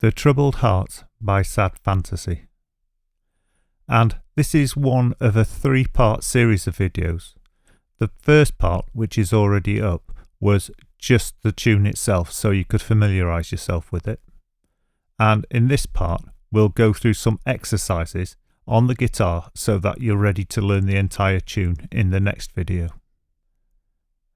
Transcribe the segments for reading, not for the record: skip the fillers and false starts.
The Troubled Heart by Sad Fantasy. And this is one of a 3-part series of videos. The first part, which is already up, was just the tune itself, so you could familiarise yourself with it. And in this part, we'll go through some exercises on the guitar so that you're ready to learn the entire tune in the next video.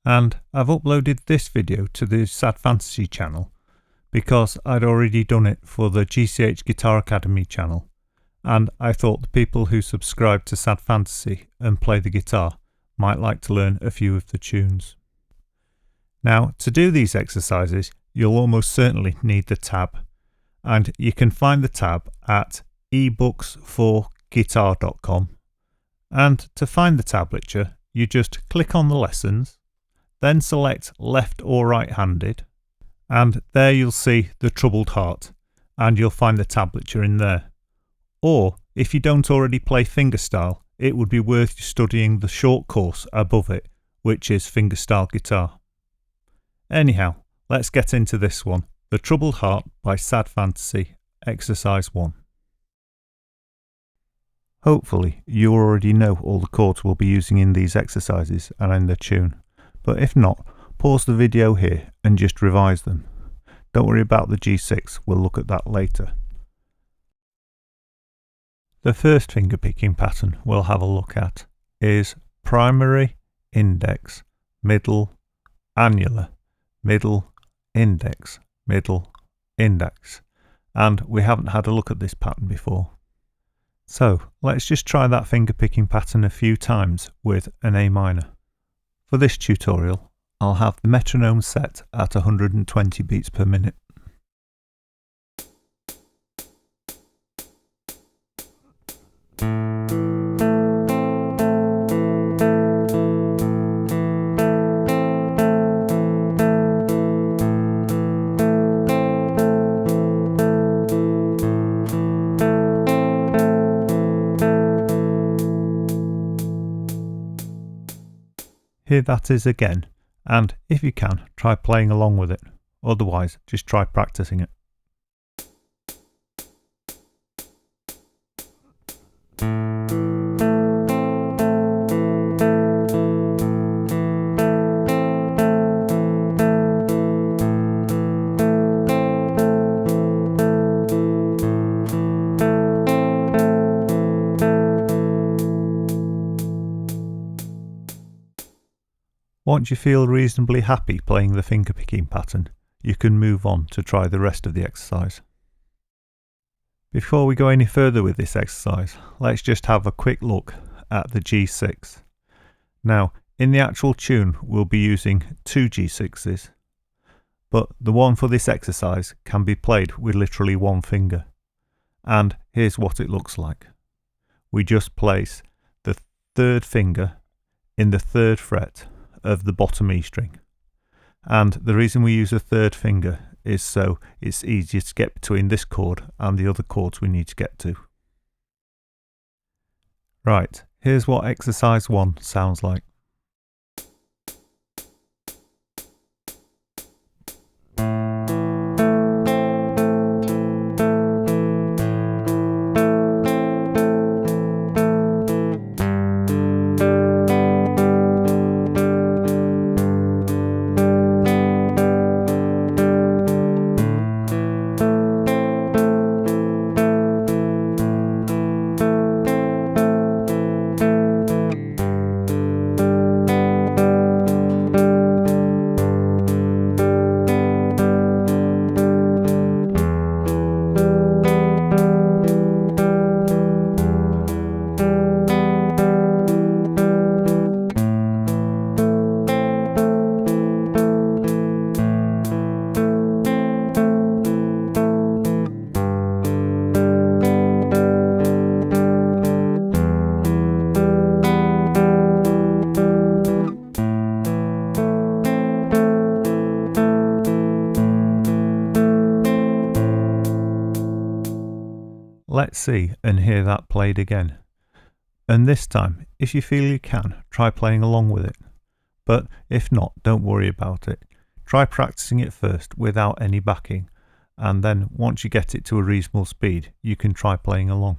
And I've uploaded this video to the Sad Fantasy channel because I'd already done it for the GCH Guitar Academy channel, and I thought the people who subscribe to Sad Fantasy and play the guitar might like to learn a few of the tunes. Now, to do these exercises, you'll almost certainly need the tab, and you can find the tab at ebooksforguitar.com. And to find the tablature, you just click on the lessons, then select left or right-handed, and there you'll see the Troubled Heart, and you'll find the tablature in there. Or, if you don't already play fingerstyle, it would be worth studying the short course above it, which is fingerstyle guitar. Anyhow, let's get into this one, The Troubled Heart by Sad Fantasy, Exercise 1. Hopefully you already know all the chords we'll be using in these exercises and in the tune, but if not, pause the video here and just revise them. Don't worry about the G6, we'll look at that later. The first finger picking pattern we'll have a look at is primary, index, middle, annular, middle, index, middle, index. And we haven't had a look at this pattern before. So let's just try that finger picking pattern a few times with an A minor. For this tutorial, I'll have the metronome set at 120 beats per minute. Here that is again, and if you can, try playing along with it, otherwise just try practicing it. Once you feel reasonably happy playing the finger picking pattern, you can move on to try the rest of the exercise. Before we go any further with this exercise, let's just have a quick look at the G6. Now, in the actual tune we'll be using 2 G6s, but the one for this exercise can be played with literally one finger. And here's what it looks like. We just place the 3rd finger in the 3rd fret of the bottom E string, and the reason we use a 3rd finger is so it's easier to get between this chord and the other chords we need to get to. Right, here's what exercise 1 sounds like. Let's see and hear that played again. And this time, if you feel you can, try playing along with it. But if not, don't worry about it. Try practicing it first without any backing, and then once you get it to a reasonable speed, you can try playing along.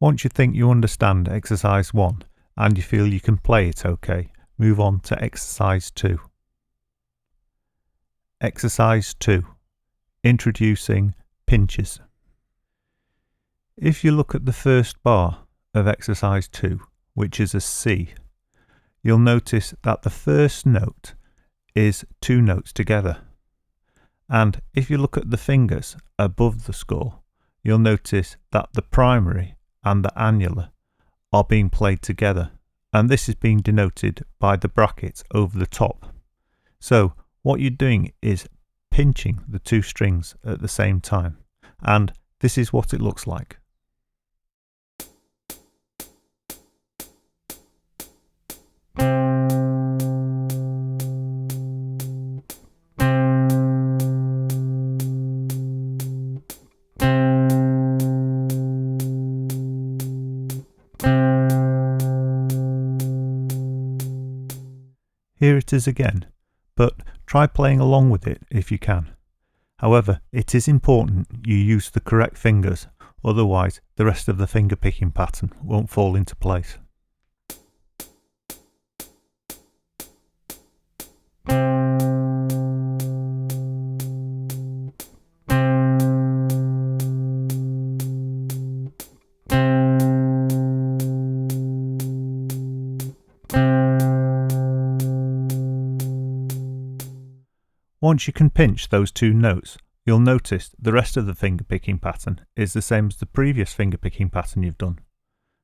Once you think you understand exercise 1 and you feel you can play it okay, move on to exercise 2. Exercise 2. Introducing pinches. If you look at the first bar of exercise 2, which is a C, you'll notice that the first note is 2 notes together. And if you look at the fingers above the score, you'll notice that the primary and the annular are being played together, and this is being denoted by the brackets over the top. So what you're doing is pinching the 2 strings at the same time, and this is what it looks like. Here it is again, but try playing along with it if you can. However, it is important you use the correct fingers, otherwise the rest of the finger picking pattern won't fall into place. Once you can pinch those 2 notes, you'll notice the rest of the finger picking pattern is the same as the previous finger picking pattern you've done.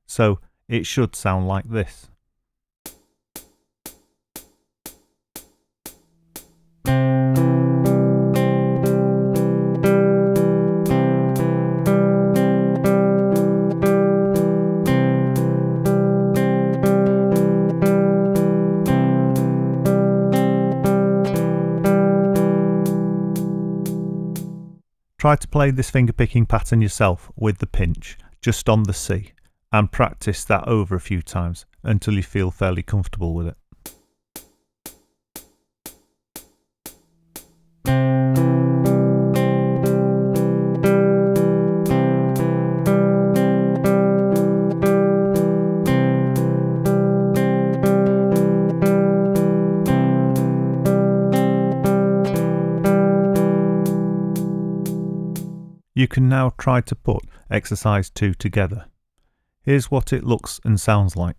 So it should sound like this. Try to play this finger picking pattern yourself with the pinch just on the C and practice that over a few times until you feel fairly comfortable with it. You can now try to put exercise 2 together. Here's what it looks and sounds like.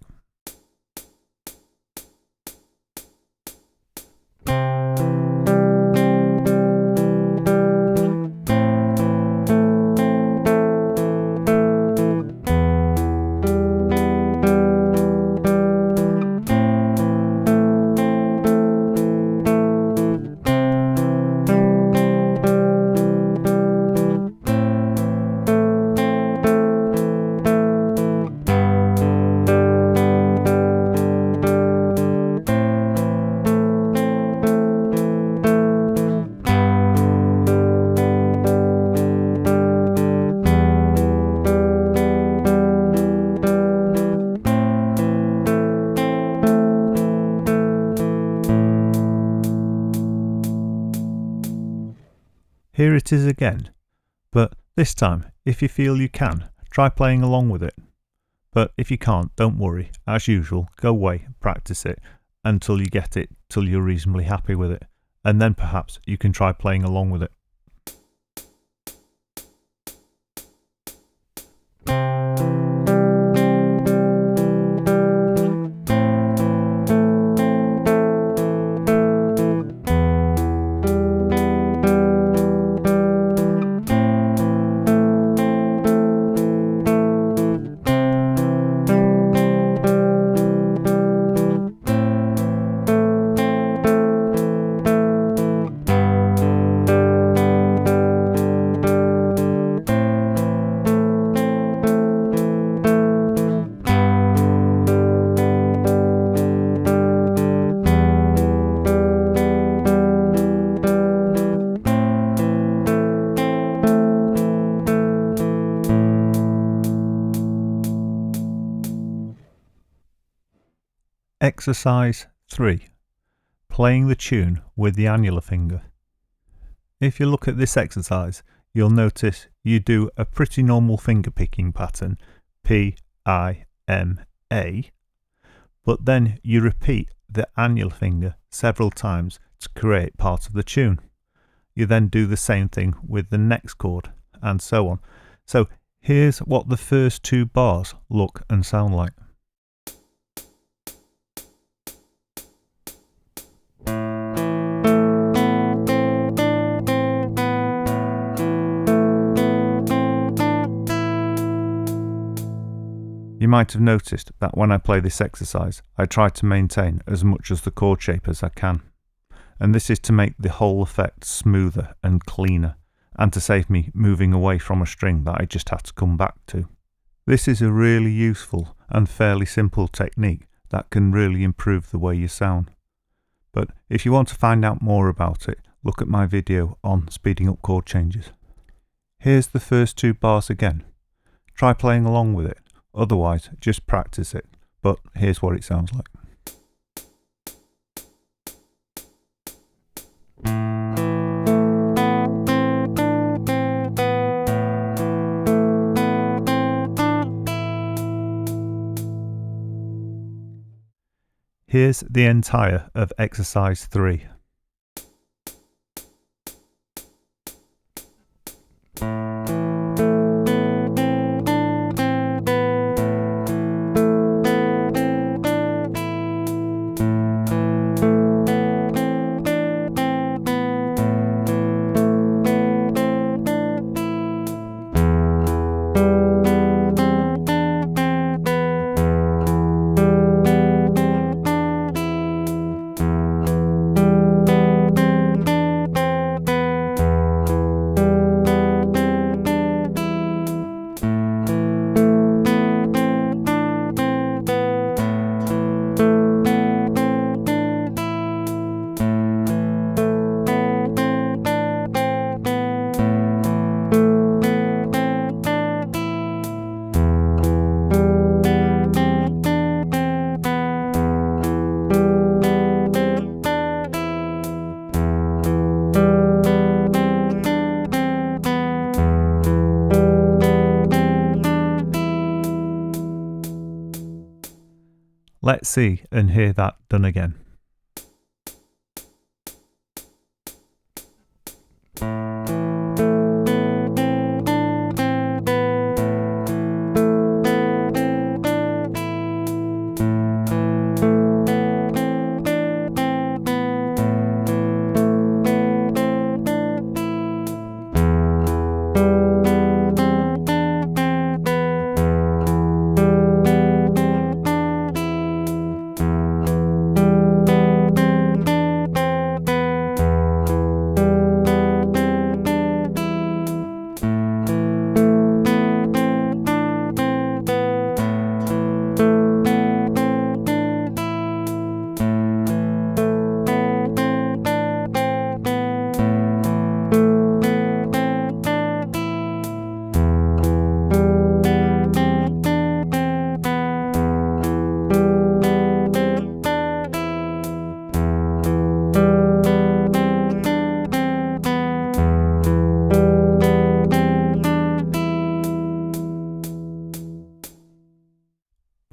Here it is again, but this time, if you feel you can, try playing along with it. But if you can't, don't worry. As usual, go away and practice it until you get it, till you're reasonably happy with it. And then perhaps you can try playing along with it. Exercise 3. Playing the tune with the annular finger. If you look at this exercise, you'll notice you do a pretty normal finger picking pattern, P-I-M-A, but then you repeat the annular finger several times to create part of the tune. You then do the same thing with the next chord, and so on. So here's what the first 2 bars look and sound like. You might have noticed that when I play this exercise, I try to maintain as much as the chord shape as I can. And this is to make the whole effect smoother and cleaner, and to save me moving away from a string that I just had to come back to. This is a really useful and fairly simple technique that can really improve the way you sound. But if you want to find out more about it, look at my video on speeding up chord changes. Here's the first 2 bars again. Try playing along with it. Otherwise, just practice it, but here's what it sounds like. Here's the entire of exercise 3. Let's see and hear that done again.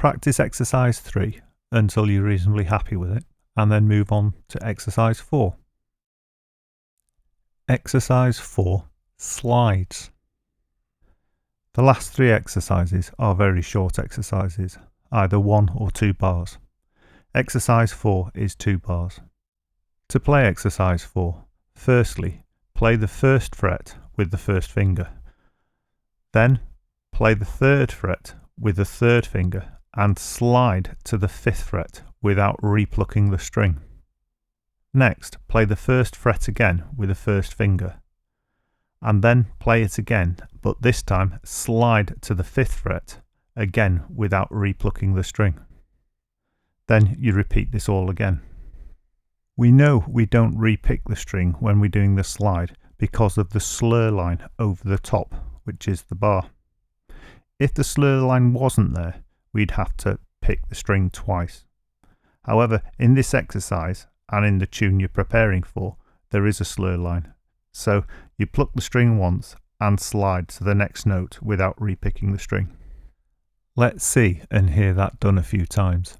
practice exercise 3 until you're reasonably happy with it, and then move on to exercise 4. Exercise 4, slides. The last 3 exercises are very short exercises, either 1 or 2 bars. Exercise 4 is 2 bars. To play exercise 4, firstly, play the 1st fret with the 1st finger. Then, play the 3rd fret with the 3rd finger and slide to the 5th fret without replucking the string. Next, play the 1st fret again with the 1st finger, and then play it again, but this time slide to the 5th fret again without replucking the string. Then you repeat this all again. We know we don't repick the string when we're doing the slide because of the slur line over the top, which is the bar. If the slur line wasn't there, we'd have to pick the string twice. However, in this exercise and in the tune you're preparing for, there is a slur line. So you pluck the string once and slide to the next note without repicking the string. Let's see and hear that done a few times.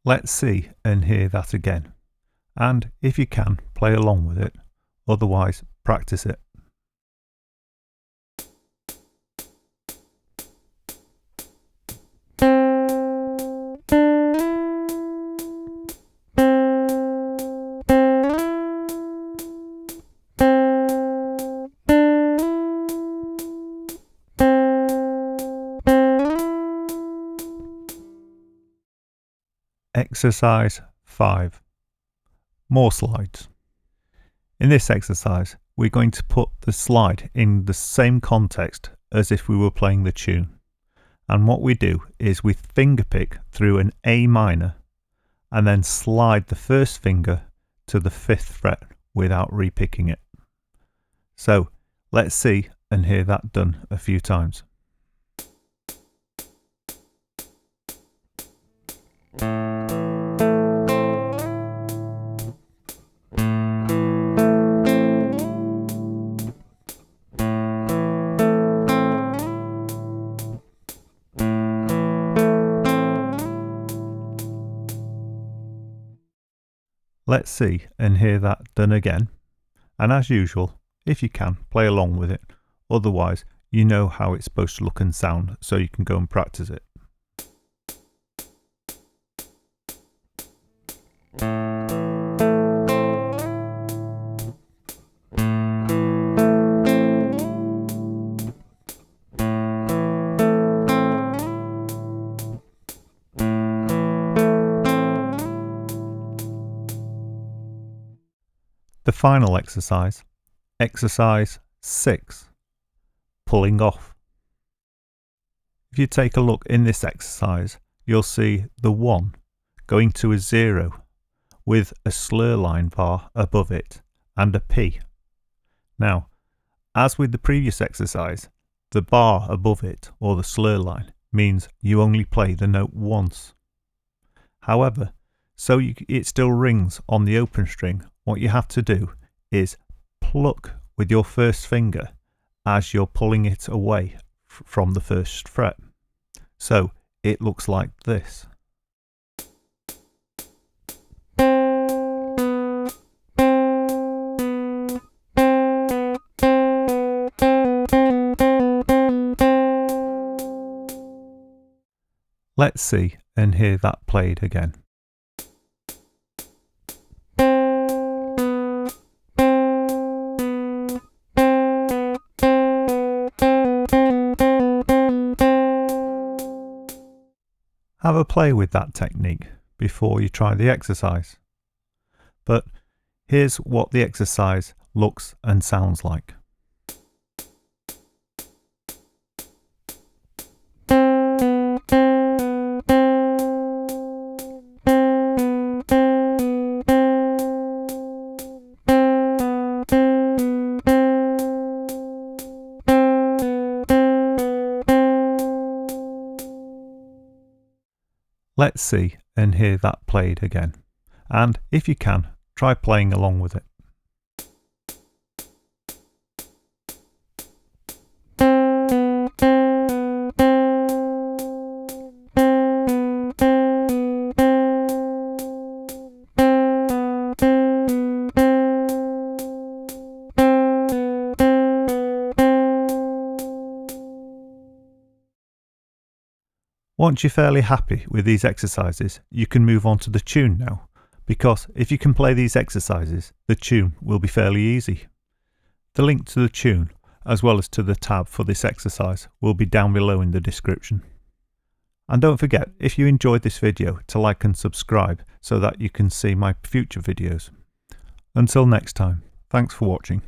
Let's see and hear that again, and if you can, play along with it, otherwise practice it. Exercise 5. More slides. In this exercise, we're going to put the slide in the same context as if we were playing the tune. And what we do is we fingerpick through an A minor and then slide the 1st finger to the 5th fret without repicking it. So let's see and hear that done a few times. Let's see and hear that done again, and as usual, if you can, play along with it, otherwise you know how it's supposed to look and sound, so you can go and practice it. The final exercise, exercise 6, pulling off. If you take a look in this exercise, you'll see the 1 going to a 0 with a slur line bar above it and a P. Now, as with the previous exercise, the bar above it, or the slur line, means you only play the note once. However, so it still rings on the open string, what you have to do is pluck with your 1st finger as you're pulling it away from the 1st fret. So it looks like this. Let's see and hear that played again. Have a play with that technique before you try the exercise. But here's what the exercise looks and sounds like. Let's see and hear that played again. And if you can, try playing along with it. Once you're fairly happy with these exercises, you can move on to the tune now, because if you can play these exercises, the tune will be fairly easy. The link to the tune, as well as to the tab for this exercise, will be down below in the description. And don't forget, if you enjoyed this video, to like and subscribe so that you can see my future videos. Until next time, thanks for watching.